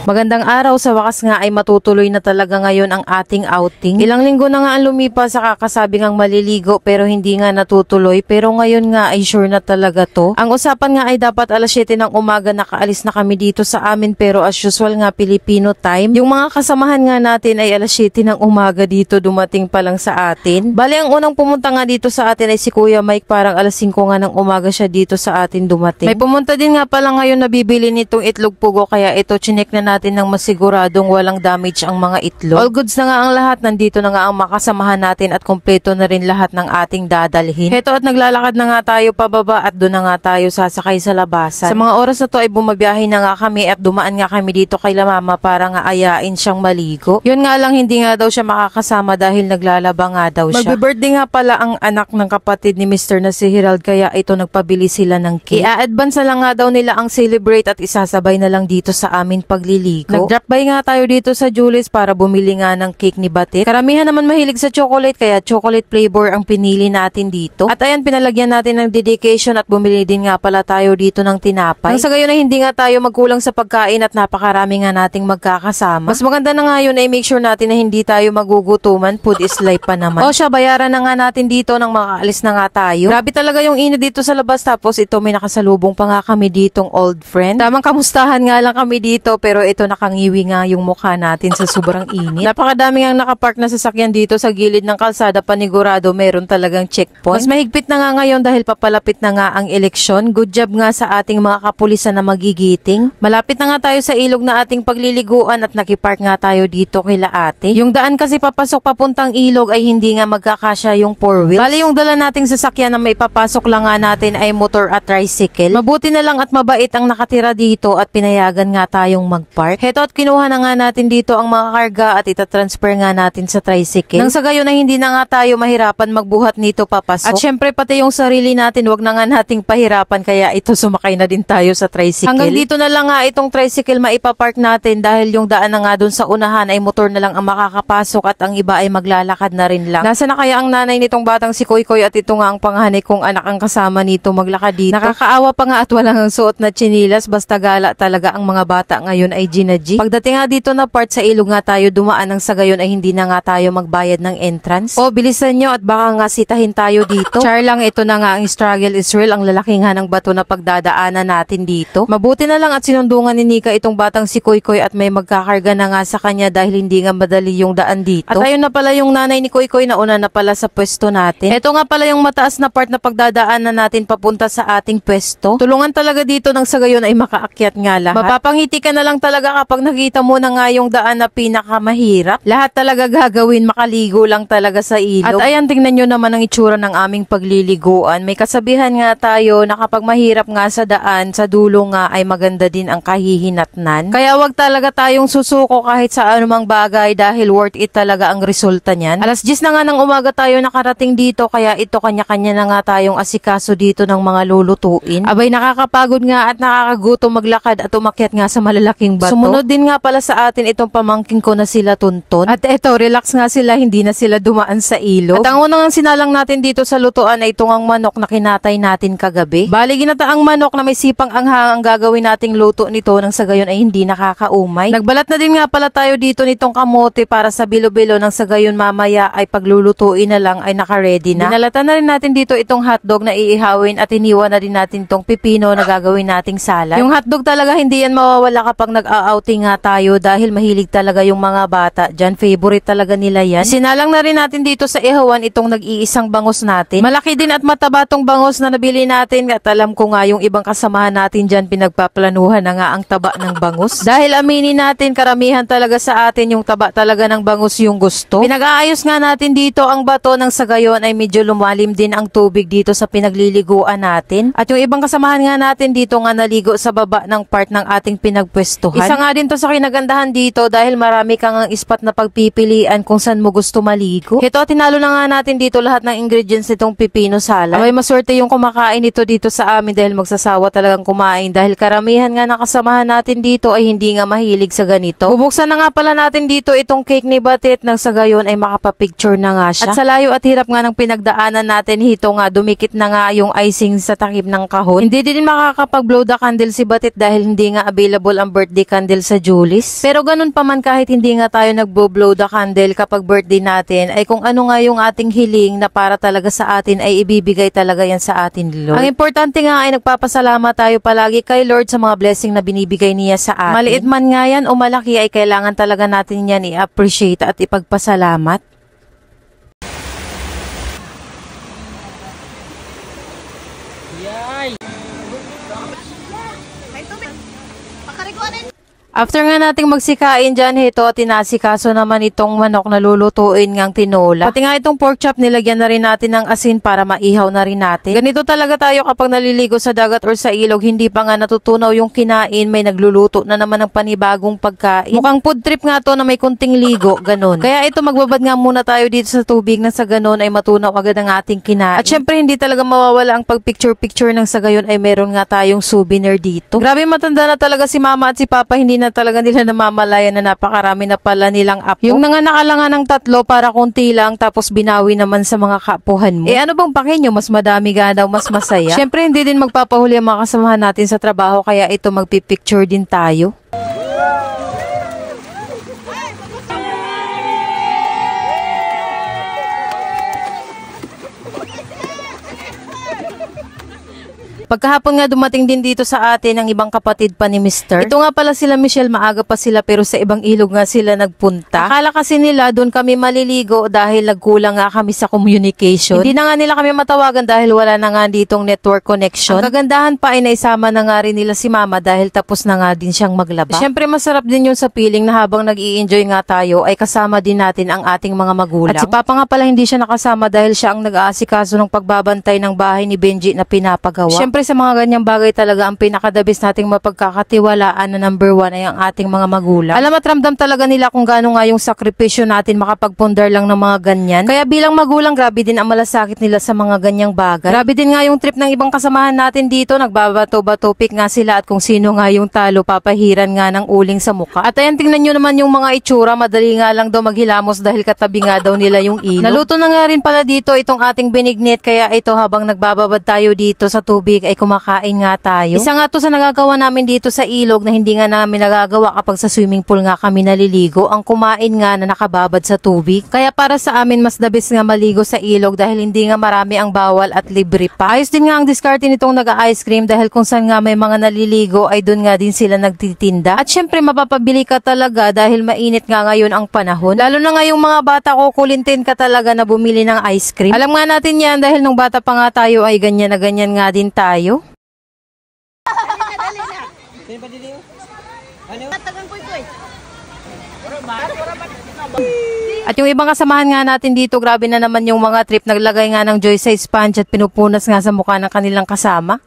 Magandang araw, sa wakas nga ay matutuloy na talaga ngayon ang ating outing. Ilang linggo na nga ang lumipas sa kakasabi ngang maliligo pero hindi nga natutuloy, pero ngayon nga ay sure na talaga to. Ang usapan nga ay dapat alas 7 ng umaga nakaalis na kami dito sa amin, pero as usual nga Filipino time. Yung mga kasamahan nga natin ay alas 7 ng umaga dito dumating pa lang sa atin. Bali ang unang pumunta nga dito sa atin ay si Kuya Mike, parang alas 5 nga ng umaga siya dito sa atin dumating. May pumunta din nga pala ngayon na bibili nitong itlog pugo, kaya ito chinek na natin ng masiguradong walang damage ang mga itlog. All goods na nga ang lahat, nandito na nga ang makasamahan natin at kompleto na rin lahat ng ating dadalhin. Heto at naglalakad na nga tayo pababa at doon na nga tayo sasakay sa labasan. Sa mga oras na to ay bumabiyahe na nga kami at dumaan nga kami dito kay la mama para nga ayain siyang maligo. Yun nga lang, hindi nga daw siya makakasama dahil naglalaba nga daw siya. Magbe-birthday nga pala ang anak ng kapatid ni Mr. na si Herald, kaya ito nagpabili sila ng cake. I-advance na lang nga daw nila ang celebrate at isasabay na lang dito sa amin pagliligo. Nag-drop by nga tayo dito sa Julie's para bumili nga ng cake ni Batik. Karamihan naman mahilig sa chocolate, kaya chocolate flavor ang pinili natin dito. At ayan, pinalagyan natin ng dedication at bumili din nga pala tayo dito ng tinapay. Nang sa gayon na hindi nga tayo magkulang sa pagkain at napakarami nga nating magkakasama. Mas maganda na nga yun ay make sure natin na hindi tayo magugutuman. Food is life pa naman. O siya, bayaran na nga natin dito nang makaalis na nga tayo. Grabe talaga yung init dito sa labas, tapos ito may nakasalubong pa nga kami ditong old friend. Tamang kamustahan nga lang kami dito, pero ito nakangiwi nga yung mukha natin sa sobrang init. Napakadami nga nakapark na sasakyan dito sa gilid ng kalsada, panigurado meron talagang checkpoint. Mas mahigpit na nga ngayon dahil papalapit na nga ang eleksyon. Good job nga sa ating mga kapulisan na magigiting. Malapit na nga tayo sa ilog na ating pagliliguan at nakipark nga tayo dito kila ate. Yung daan kasi papasok papuntang ilog ay hindi nga magkakasya yung 4 wheels. Bali yung dala nating sasakyan na may papasok lang nga natin ay motor at tricycle. Mabuti na lang at mabait ang nakatira dito at pinayagan nga tayong magpark. Heto at kinuha na nga natin dito ang mga karga at itatransfer nga natin sa tricycle. Nang sa gayon na hindi na nga tayo mahirapan magbuhat nito papasok. At syempre pati yung sarili natin wag na nga nating pahirapan, kaya ito sumakay na din tayo sa tricycle. Hanggang dito na lang nga itong tricycle maipapark natin dahil yung daan na nga dun sa unahan ay motor na lang ang makakapasok at ang iba ay maglalakad na rin lang. Nasa na kaya ang nanay nitong batang si Koykoy at ito nga ang panghanay kong anak ang kasama nito maglakad dito. Nakakaawa pa nga at walang ang suot na tsinilas, basta gala talaga ang mga bata ngayon ay Ginaji. Pagdating nga dito na part sa ilog nga tayo dumaan, ng sa gayon ay hindi na nga tayo magbayad ng entrance. O bilisan nyo at baka nga sitahin tayo dito. Char lang, ito na nga ang struggle is real, ang lalaki nga ng bato na pagdadaanan natin dito. Mabuti na lang at sinundungan ni Nika itong batang si Koykoy at may magkakarga na nga sa kanya dahil hindi nga madali yung daan dito. At ayun na pala yung nanay ni Koykoy na una na pala sa pwesto natin. Ito nga pala yung mataas na part na pagdadaanan natin papunta sa ating pwesto. Tulungan talaga dito nang sa gayon ay makaakyat nga lahat. Mapapangiti ka na lang talaga kapag nakita mo na nga yung daan na pinakamahirap. Lahat talaga gagawin, makaligo lang talaga sa ilog. At ayan, tingnan nyo naman ang itsura ng aming pagliliguan. May kasabihan nga tayo na kapag mahirap nga sa daan, sa dulo nga ay maganda din ang kahihinatnan. Kaya wag talaga tayong susuko kahit sa anumang bagay dahil worth it talaga ang resulta niyan. Alas 10 na nga ng umaga tayo nakarating dito, kaya ito kanya-kanya na nga tayong asikaso dito ng mga lulutuin. Abay, nakakapagod nga at nakakagutom maglakad at umakyat nga sa malalaking bato. Sumunod din nga pala sa atin itong pamangkin ko na sila Tonton. At eto, relax nga sila, hindi na sila dumaan sa ilog. At ang unang sinalang natin dito sa lutuan ay itong ang manok na kinatay natin kagabi. Bali, ginataang manok na may sipang anghang ang gagawin nating luto nito, nang sa gayon ay hindi nakakaumay. Nagbalat na din nga pala tayo dito nitong kamote para sa bilo-bilo, nang sa gayon mamaya ay paglulutuin na lang ay naka-ready na. Dinalatan na rin natin dito itong hotdog na iihawin at iniwan na din natin itong pipino na gagawin nating salad. Yung hotdog talaga hindi yan mawawala kapag nag-outing nga tayo dahil mahilig talaga yung mga bata dyan. Favorite talaga nila yan. Sinalang na rin natin dito sa ihawan itong nag-iisang bangus natin. Malaki din at mataba tong bangus na nabili natin at alam ko nga yung ibang kasamahan natin dyan pinagpaplanuhan na nga ang taba ng bangus. Dahil aminin natin, karamihan talaga sa atin yung taba talaga ng bangus yung gusto. Pinag-aayos nga natin dito ang bato, nang sa gayon ay medyo lumalim din ang tubig dito sa pinagliliguan natin. At yung ibang kasamahan nga natin dito nga naligo sa baba ng part ng ating pinagpwestuhan. Isa nga din to sa kinagandahan dito dahil marami kang spot na pagpipilian kung saan mo gusto maligo. Ito, tinalo na nga natin dito lahat ng ingredients nitong pipino salad. Abay, maswerte yung kumakain ito dito sa amin dahil magsasawa talagang kumain dahil karamihan nga nakasamahan natin dito ay hindi nga mahilig sa ganito. Bubuksan na nga pala natin dito itong cake ni Batit nang sa gayon ay makapapicture na nga siya. At sa layo at hirap nga ng pinagdaanan natin, hito nga dumikit na nga yung icing sa takip ng kahon. Hindi din makakapag-blow the candle si Batit dahil hindi nga available ang birthday candle sa Julie's. Pero ganun pa man, kahit hindi nga tayo nagbo-blow the candle kapag birthday natin, ay kung ano nga yung ating hiling na para talaga sa atin ay ibibigay talaga yan sa atin, Lord. Ang importante nga ay nagpapasalamat tayo palagi kay Lord sa mga blessing na binibigay niya sa atin. Maliit man nga yan o malaki ay kailangan talaga natin yan i-appreciate at ipagpasalamat. After nga nating magsikain dyan, ito, tinasikaso naman itong manok na lulutuin ngang tinola. Pati nga itong pork chop, nilagyan na rin natin ng asin para maihaw na rin natin. Ganito talaga tayo kapag naliligo sa dagat or sa ilog, hindi pa nga natutunaw yung kinain, may nagluluto na naman ng panibagong pagkain. Mukhang food trip nga to na may kunting ligo, ganun. Kaya ito, magbabad nga muna tayo dito sa tubig na sa ganun ay matunaw agad ang ating kinain. At syempre, hindi talaga mawawala ang pag-picture-picture ng sa gayon ay meron nga tayong souvenir dito. Grabe, matanda na talaga si mama at si papa, hindi na talaga nila namamalayan na napakarami na pala nilang apo. Yung nanganak lang ng 3 para konti lang tapos binawi naman sa mga kaapuhan mo. Ano bang pakinyo? Mas madami ga daw, mas masaya. Syempre hindi din magpapahuli ang mga kasamahan natin sa trabaho kaya ito magpipicture din tayo. Pagkahapon nga dumating din dito sa atin ang ibang kapatid pa ni Mr. Ito nga pala sila Michelle, maaga pa sila pero sa ibang ilog nga sila nagpunta. Akala kasi nila doon kami maliligo dahil nagkulang nga kami sa communication. Hindi na nga nila kami matawagan dahil wala na nga ditong network connection. Ang kagandahan pa ay naisama na nga rin nila si mama dahil tapos na nga din siyang maglaba. Siyempre masarap din yung sa feeling na habang nag-i-enjoy nga tayo ay kasama din natin ang ating mga magulang. At si Papa nga pala hindi siya nakasama dahil siya ang nag-aasikaso ng pagbabantay ng bahay ni Benji na pinapagawa. Siyempre sa mga ganyang bagay talaga ang pinakadabis nating mapagkakatiwalaan na number 1 ay ang ating mga magulang. Alam at ramdam talaga nila kung gaano nga yung sakripisyo natin makapagpundar lang ng mga ganyan. Kaya bilang magulang, grabe din ang malasakit nila sa mga ganyang bagay. Grabe din nga yung trip ng ibang kasamahan natin dito. Nagbabato-batopik nga sila at kung sino nga yung talo, papahiran nga ng uling sa muka. At ayan, tingnan nyo naman yung mga itsura. Madali nga lang daw maghilamos dahil katabi nga daw nila yung ilog. Naluto na nga rin pala dito itong ating binignit. Kaya ito habang nagbababad tayo dito sa tubig ay kumakain nga tayo. Isa nga to sa nagagawa namin dito sa ilog na hindi nga namin nagagawa kapag sa swimming pool nga kami naliligo, ang kumain nga na nakababad sa tubig. Kaya para sa amin mas the best nga maligo sa ilog dahil hindi nga marami ang bawal at libre pa. Ayos din nga ang diskarte nitong nag-ice cream dahil kung saan nga may mga naliligo ay doon nga din sila nagtitinda. At syempre mapapabili ka talaga dahil mainit nga ngayon ang panahon. Lalo na nga yung mga bata, kukulintin ka talaga na bumili ng ice cream. Alam nga natin yan dahil nung bata pa nga tayo ay ganyan na ganyan nga din tayo. At yung ibang kasamahan nga natin dito, grabe na naman yung mga trip. Naglagay nga ng Joy sa sponge at pinupunas nga sa mukha ng kanilang kasama.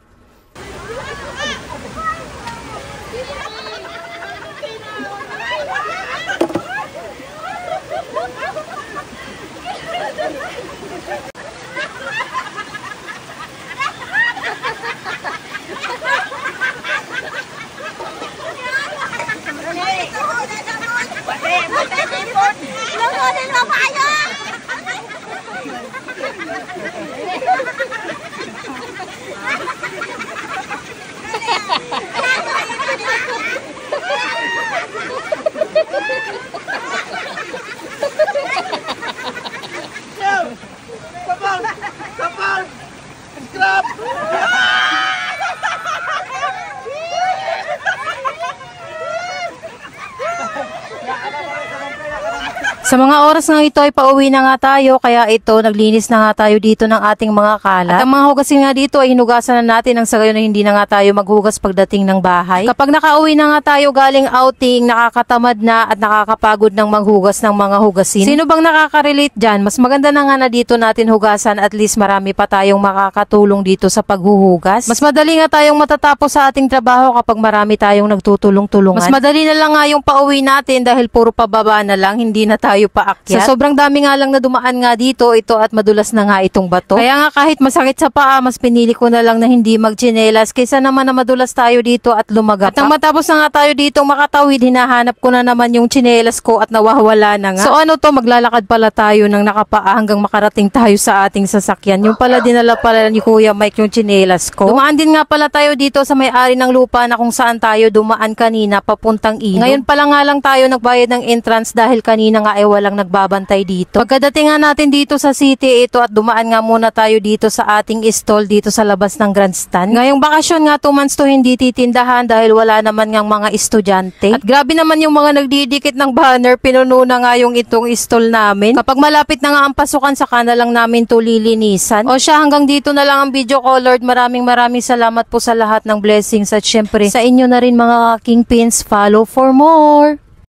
Sa mga oras nga ito ay pauwi na nga tayo, kaya ito naglinis na nga tayo dito ng ating mga kalat. At ang mga hugasin nga dito ay hinugasan na natin nang sa gayon na hindi na nga tayo maghugas pagdating ng bahay. Kapag nakauwi na nga tayo galing outing, nakakatamad na at nakakapagod ng maghugas ng mga hugasin. Sino bang nakaka-relate dyan? Mas maganda na nga na dito natin hugasan, at least marami pa tayong makakatulong dito sa paghuhugas. Mas madali nga tayong matatapos sa ating trabaho kapag marami tayong nagtutulong-tulungan. Mas madali na lang nga yung pauwi natin dahil puro pababa na lang, hindi na tayo paakyat. Sa sobrang dami nga lang na dumaan nga dito, ito at madulas na nga itong bato. Kaya nga kahit masakit sa paa, mas pinili ko na lang na hindi magtsinelas kaysa naman na madulas tayo dito at lumaga pa. At nang matapos na nga tayo dito makatawid, hinahanap ko na naman yung tsinelas ko at nawawala na nga. So ano to, maglalakad pala tayo ng nakapaa hanggang makarating tayo sa ating sasakyan. Yung pala dinala pala ni Kuya Mike yung tsinelas ko. Dumaan din nga pala tayo dito sa may-ari ng lupa na kung saan tayo dumaan kanina papuntang ilog. Ngayon pala nga lang tayo nagbayad ng entrance dahil kanina nga ay walang nagbabantay dito. Pagkadating nga natin dito sa city ito at dumaan nga muna tayo dito sa ating stall dito sa labas ng grandstand. Ngayong bakasyon nga 2 months to hindi titindahan dahil wala naman ngang mga estudyante. At grabe naman yung mga nagdidikit ng banner, pinuno na nga yung itong stall namin. Kapag malapit na nga ang pasukan, saka na lang namin to lilinisan. O siya, hanggang dito na lang ang video ko, Lord. Maraming salamat po sa lahat ng blessings at syempre sa inyo na rin mga kingpins. Follow for more!